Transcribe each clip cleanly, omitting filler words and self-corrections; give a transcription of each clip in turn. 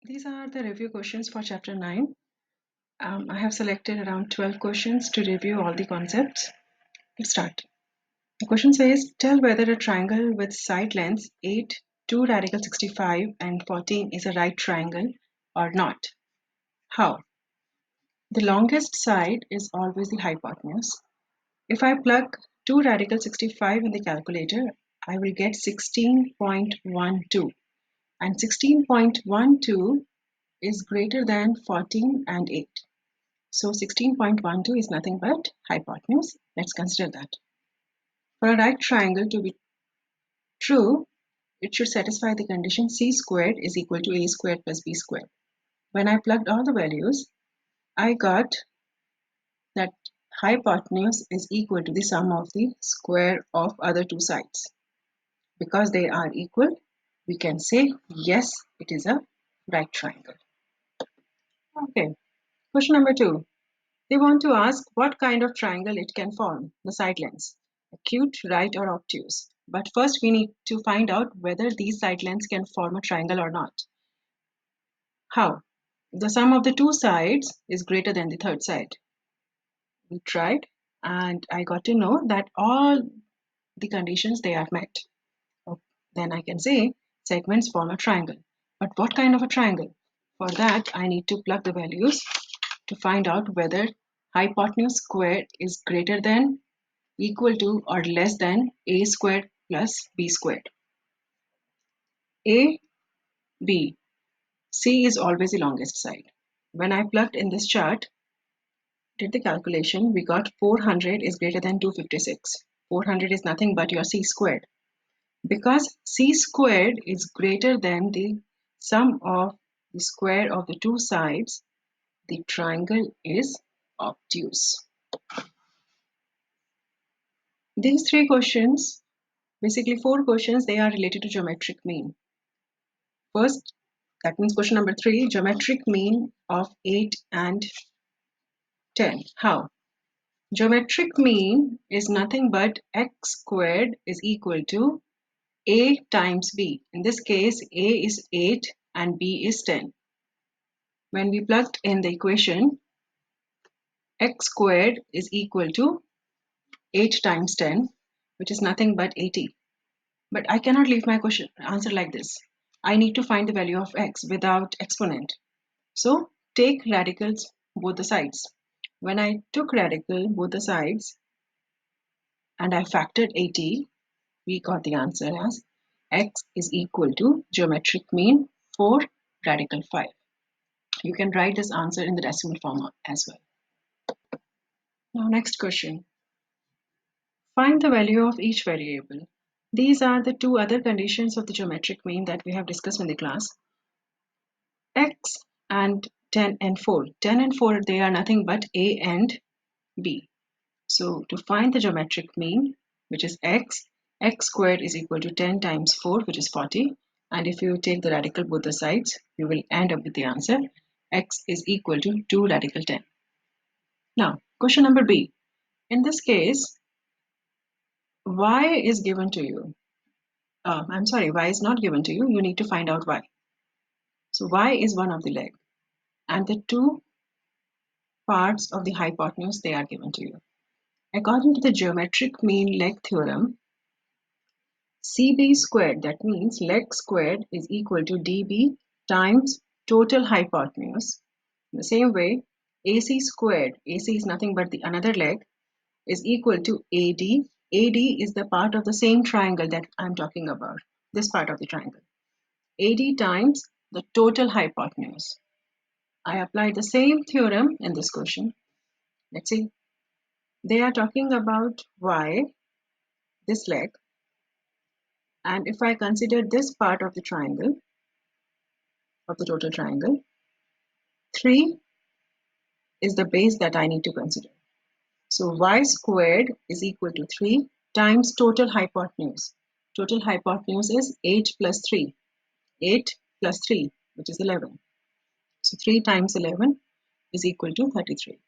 These are the review questions for chapter 9. I have selected around 12 questions to review all the concepts. Let's start. The question says, tell whether a triangle with side lengths 8, 2 radical 65 and 14 is a right triangle or not. How? The longest side is always the hypotenuse. If I plug 2 radical 65 in the calculator, I will get 16.12, and 16.12 is greater than 14 and 8. So 16.12 is nothing but hypotenuse. Let's consider that. For a right triangle to be true, it should satisfy the condition c squared is equal to a squared plus b squared. When I plugged all the values, I got that hypotenuse is equal to the sum of the square of other two sides. Because they are equal, we can say yes, it is a right triangle. Okay, question number 2. They want to ask what kind of triangle it can form, the side lengths, acute, right or obtuse. But first we need to find out whether these side lengths can form a triangle or not. How? The sum of the two sides is greater than the third side. We tried and I got to know that all the conditions they are met. Then I can say segments form a triangle. But what kind of a triangle? For that I need to plug the values to find out whether hypotenuse squared is greater than, equal to or less than a squared plus b squared. A, B, C is always the longest side. When I plugged in this chart, did the calculation, we got 400 is greater than 256. 400 is nothing but your c squared. Because c squared is greater than the sum of the square of the two sides, the triangle is obtuse. These three questions, basically 4 questions, they are related to geometric mean. First, that means question number 3, geometric mean of 8 and 10. How? Geometric mean is nothing but x squared is equal to a times b. In this case, a is 8 and b is 10. When we plugged in the equation, x squared is equal to 8 times 10, which is nothing but 80. But I cannot leave my question answer like this. I need to find the value of x without exponent. So take radicals both the sides. When I took radical both the sides and I factored 80, we got the answer as x is equal to geometric mean 4 radical 5. You can write this answer in the decimal form as well. Now next question. Find the value of each variable. These are the two other conditions of the geometric mean that we have discussed in the class. X and 10 and 4. 10 and 4, they are nothing but a and b. So to find the geometric mean, which is x squared is equal to 10 times 4, which is 40. And if you take the radical both the sides, you will end up with the answer x is equal to 2 radical 10. Now, question number B. In this case, y is given to you. Y is not given to you. You need to find out y. So y is one of the leg. And the two parts of the hypotenuse, they are given to you. According to the geometric mean leg theorem, CB squared, that means leg squared, is equal to DB times total hypotenuse. In the same way, AC squared, AC is nothing but the another leg, is equal to AD. AD is the part of the same triangle that I'm talking about, this part of the triangle. AD times the total hypotenuse. I apply the same theorem in this question. Let's see. They are talking about Y, this leg, and if I consider this part of the triangle, of the total triangle, 3 is the base that I need to consider. So y squared is equal to 3 times total hypotenuse. Total hypotenuse is 8 plus 3. 8 plus 3, which is 11. So 3 times 11 is equal to 33.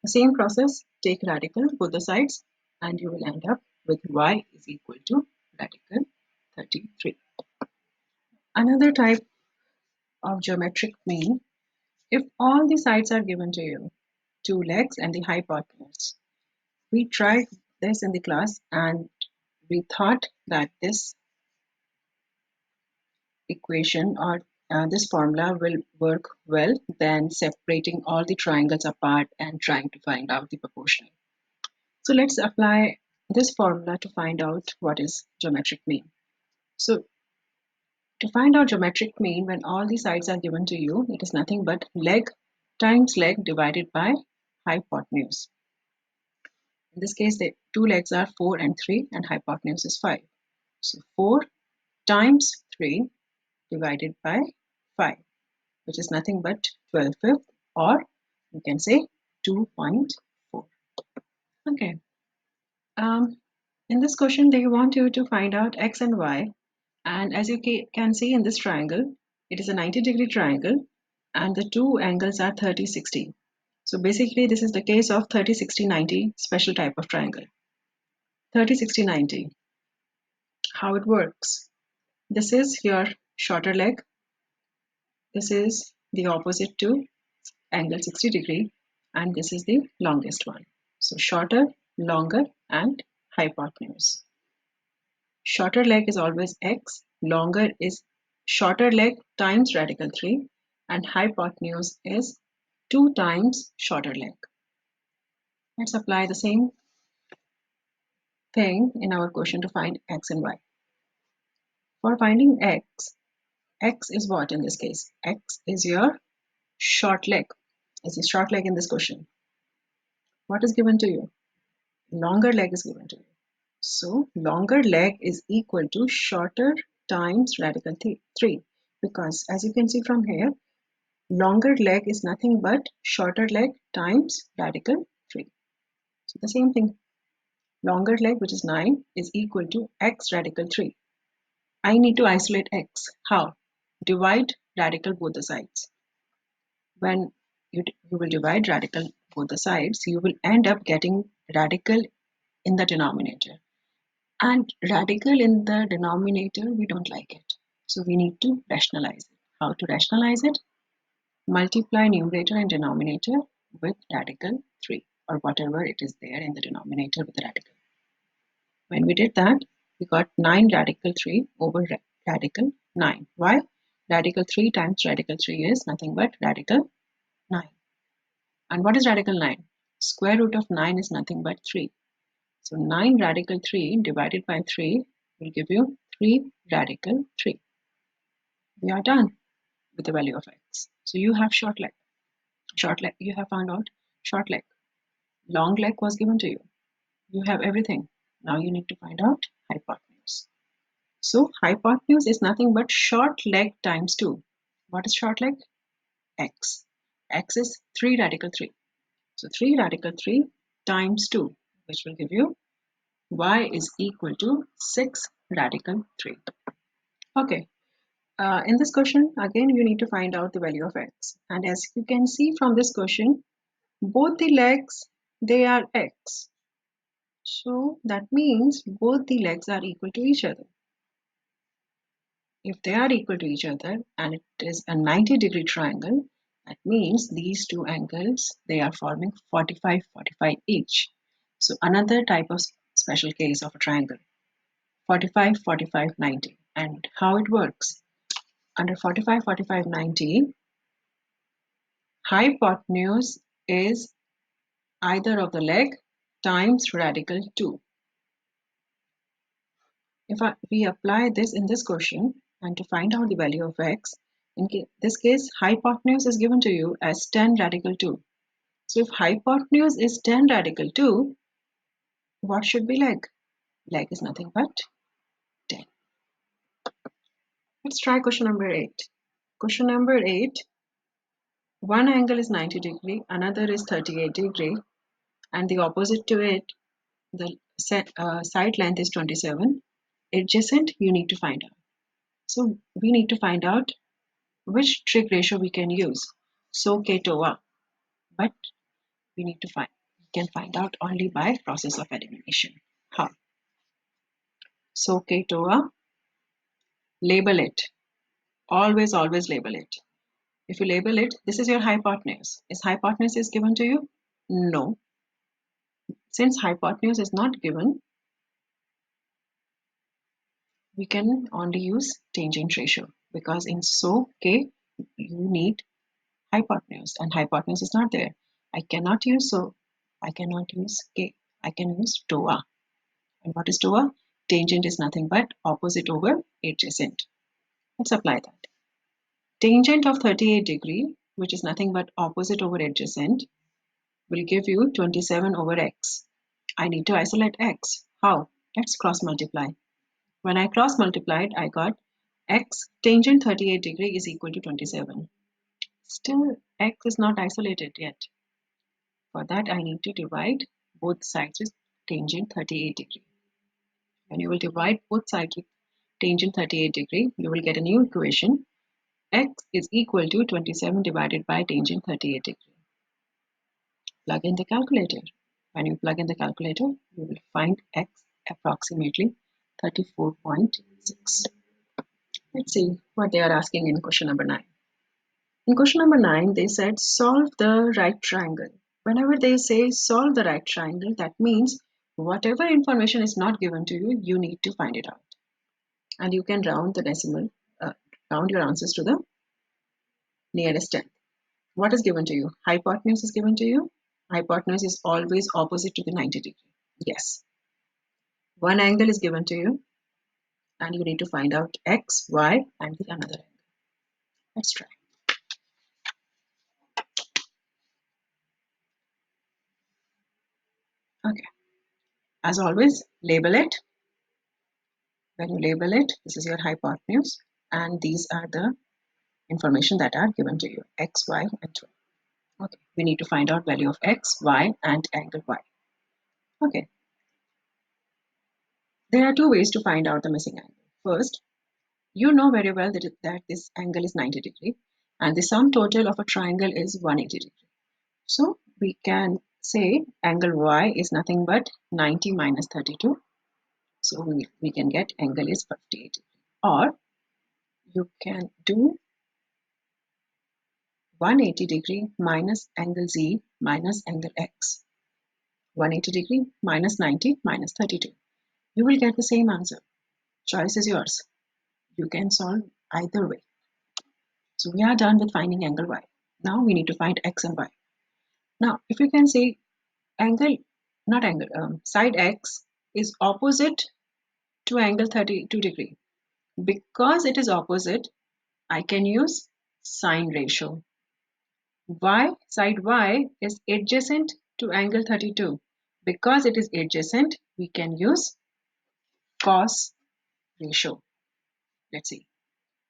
The same process, take radical both the sides and you will end up with y is equal to radical 33. Another type of geometric mean if all the sides are given to you, two legs and the hypotenuse. We tried this in the class and we thought that this equation or this formula will work well than separating all the triangles apart and trying to find out the proportional. So let's apply this formula to find out what is geometric mean. So to find out geometric mean when all the sides are given to you, it is nothing but leg times leg divided by hypotenuse. In this case, the two legs are 4 and 3 and hypotenuse is 5. So 4 times 3 divided by 5, which is nothing but 12/5, or you can say 2.4. Okay. In this question, they want you to find out x and y. And as you can see in this triangle, it is a 90-degree triangle and the two angles are 30-60. So basically, this is the case of 30-60-90 special type of triangle. 30-60-90. How it works. This is your shorter leg. This is the opposite to angle 60 degree and this is the longest one. So shorter, longer and hypotenuse. Shorter leg is always x, longer is shorter leg times radical 3 and hypotenuse is 2 times shorter leg. Let's apply the same thing in our question to find x and y. For finding x is what in this case? X is your short leg. It's a short leg in this question. What is given to you? Longer leg is given to you. So longer leg is equal to shorter times radical 3 because as you can see from here, longer leg is nothing but shorter leg times radical 3. So the same thing. Longer leg, which is 9, is equal to x radical 3. I need to isolate x. How? Divide radical both the sides. When you will divide radical both the sides, you will end up getting radical in the denominator. And radical in the denominator, we don't like it. So we need to rationalize it. How to rationalize it? Multiply numerator and denominator with radical 3 or whatever it is there in the denominator with the radical. When we did that, we got 9 radical 3 over radical 9. Why? Radical 3 times radical 3 is nothing but radical 9. And what is radical 9? Square root of 9 is nothing but 3. So 9 radical 3 divided by 3 will give you 3 radical 3. We are done with the value of x. So you have short leg. Short leg, you have found out short leg. Long leg was given to you. You have everything. Now you need to find out hypotenuse. So hypotenuse is nothing but short leg times 2. What is short leg? X. X is 3 radical 3. So 3 radical 3 times 2, which will give you y is equal to 6 radical 3. Okay. In this question, again, you need to find out the value of x. And as you can see from this question, both the legs, they are x. So that means both the legs are equal to each other. If they are equal to each other and it is a 90-degree triangle, that means these two angles, they are forming 45-45 each. So another type of special case of a triangle, 45-45-90. And how it works? Under 45-45-90, hypotenuse is either of the leg times radical 2. If we apply this in this question and to find out the value of x, in this case, hypotenuse is given to you as 10 radical 2. So if hypotenuse is 10 radical 2, what should be leg? Leg is nothing but 10. Let's try question number 8. Question number 8, one angle is 90 degree, another is 38 degree, and the opposite to it, the side length is 27. Adjacent, you need to find out. So we need to find out which trig ratio we can use. SOHCAHTOA. But we can find out only by process of elimination. How? SOHCAHTOA. Label it. Always label it. If you label it, this is your hypotenuse. Is hypotenuse is given to you? No. Since hypotenuse is not given, we can only use tangent ratio, because in SO K you need hypotenuse, and hypotenuse is not there. I cannot use SO, I cannot use K, I can use TOA. And what is TOA? Tangent is nothing but opposite over adjacent. Let's apply that. Tangent of 38 degree, which is nothing but opposite over adjacent, will give you 27 over x. I need to isolate x. How? Let's cross multiply. When I cross multiplied, I got x tangent 38 degree is equal to 27. Still, x is not isolated yet. For that, I need to divide both sides with tangent 38 degree. When you will divide both sides with tangent 38 degree, you will get a new equation. X is equal to 27 divided by tangent 38 degree. Plug in the calculator. When you plug in the calculator, you will find x approximately 34.6. Let's see what they are asking in question number 9. In question number 9, they said solve the right triangle. Whenever they say solve the right triangle, that means whatever information is not given to you, you need to find it out. And you can round the decimal, round your answers to the nearest 10th. What is given to you? Hypotenuse is given to you. Hypotenuse is always opposite to the 90 degree. Yes. One angle is given to you, and you need to find out x, y, and the another angle. Let's try. Okay. As always, label it. When you label it, this is your hypotenuse, and these are the information that are given to you, x, y, and 12. Okay. We need to find out value of x, y, and angle y. Okay. There are two ways to find out the missing angle. First, you know very well that this angle is 90 degree and the sum total of a triangle is 180 degree. So we can say angle y is nothing but 90 minus 32. So we can get angle is 58 degree. Or you can do 180 degree minus angle z minus angle x. 180 degree minus 90 minus 32. You will get the same answer. Choice is yours. You can solve either way. So we are done with finding angle y. Now we need to find x and y. Now, if you can say side x is opposite to angle 32 degree. Because it is opposite, I can use sine ratio. Side y is adjacent to angle 32. Because it is adjacent, we can use cos ratio. Let's see.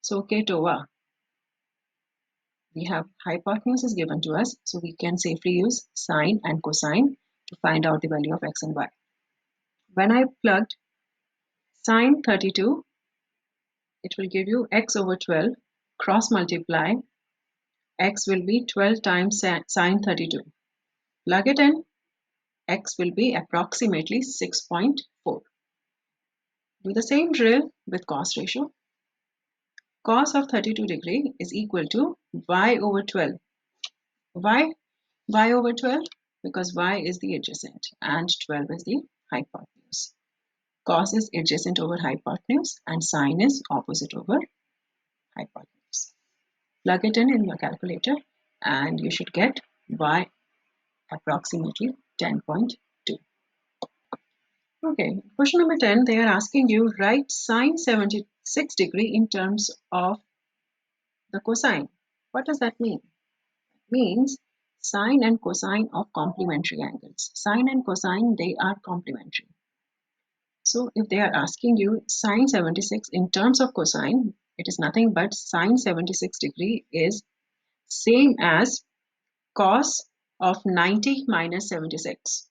So, TOA. We have hypotenuse is given to us, so we can safely use sine and cosine to find out the value of x and y. When I plugged sine 32, it will give you x over 12, cross multiply, x will be 12 times sine 32. Plug it in, x will be approximately 6.4. Do the same drill with cos ratio. Cos of 32 degree is equal to y over 12. Why y over 12? Because y is the adjacent and 12 is the hypotenuse. Cos is adjacent over hypotenuse and sine is opposite over hypotenuse. Plug it in your calculator and you should get y approximately 10.2. Okay, question number 10, they are asking you write sine 76 degree in terms of the cosine. What does that mean? It means sine and cosine of complementary angles. Sine and cosine, they are complementary. So if they are asking you sine 76 in terms of cosine, it is nothing but sine 76 degree is same as cos of 90 minus 76.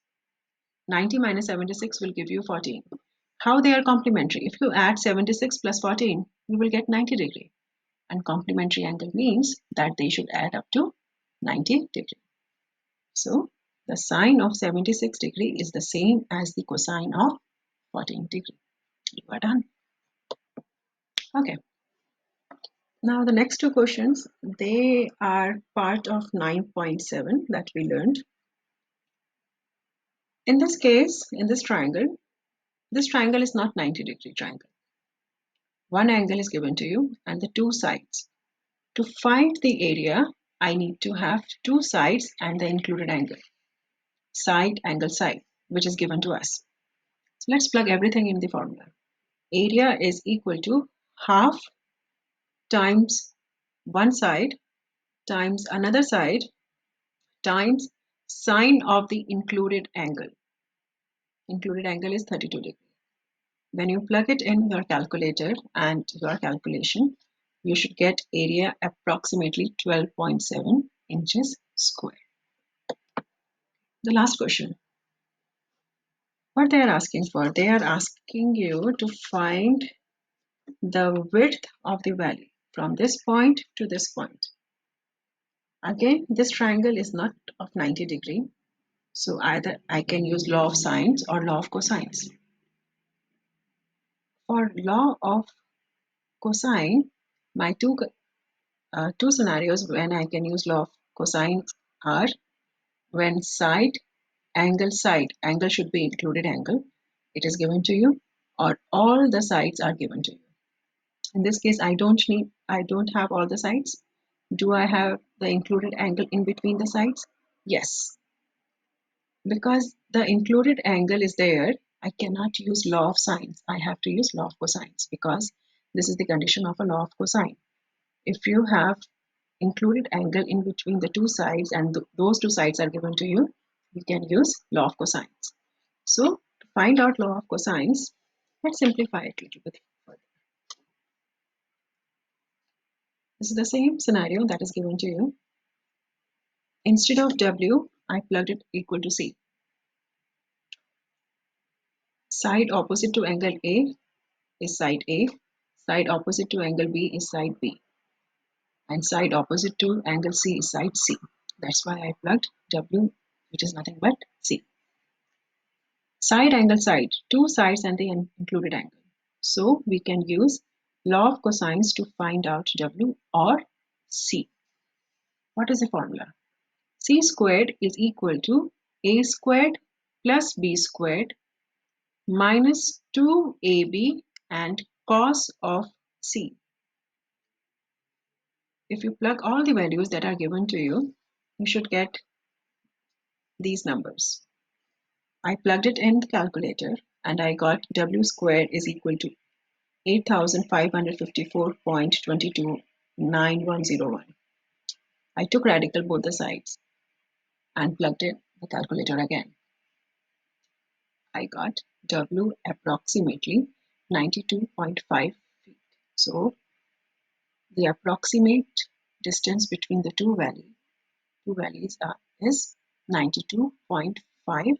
90 minus 76 will give you 14. How they are complementary? If you add 76 plus 14, you will get 90 degree. And complementary angle means that they should add up to 90 degree. So the sine of 76 degree is the same as the cosine of 14 degree. You are done. Okay. Now the next two questions, they are part of 9.7 that we learned. In this case, in this triangle is not 90-degree triangle. One angle is given to you and the two sides. To find the area, I need to have two sides and the included angle. Side, angle, side, which is given to us. So let's plug everything in the formula. Area is equal to half times one side times another side times sine of the included angle. Included angle is 32 degrees. When you plug it in your calculator and your calculation, you should get area approximately 12.7 inches square. The last question. What they are asking for? They are asking you to find the width of the valley from this point to this point. Again, this triangle is not of 90 degree. So either I can use law of sines or law of cosines. For law of cosine, my two scenarios when I can use law of cosine are when side, angle should be included angle, it is given to you, or all the sides are given to you. In this case, I don't have all the sides. Do I have the included angle in between the sides? Yes. Because the included angle is there, I cannot use law of sines. I have to use law of cosines because this is the condition of a law of cosine. If you have included angle in between the two sides and those two sides are given to you, you can use law of cosines. So to find out law of cosines, let's simplify it a little bit further. This is the same scenario that is given to you. Instead of W, I plugged it equal to C. Side opposite to angle A is side A. Side opposite to angle B is side B. And side opposite to angle C is side C. That's why I plugged W, which is nothing but C. Side, angle, side, two sides and the included angle. So we can use law of cosines to find out W or C. What is the formula? C squared is equal to A squared plus B squared minus 2AB and cos of C. If you plug all the values that are given to you, you should get these numbers. I plugged it in the calculator and I got W squared is equal to 8554.229101. I took radical both the sides and plugged in the calculator again. I got W approximately 92.5 feet. So the approximate distance between the two values is 92.5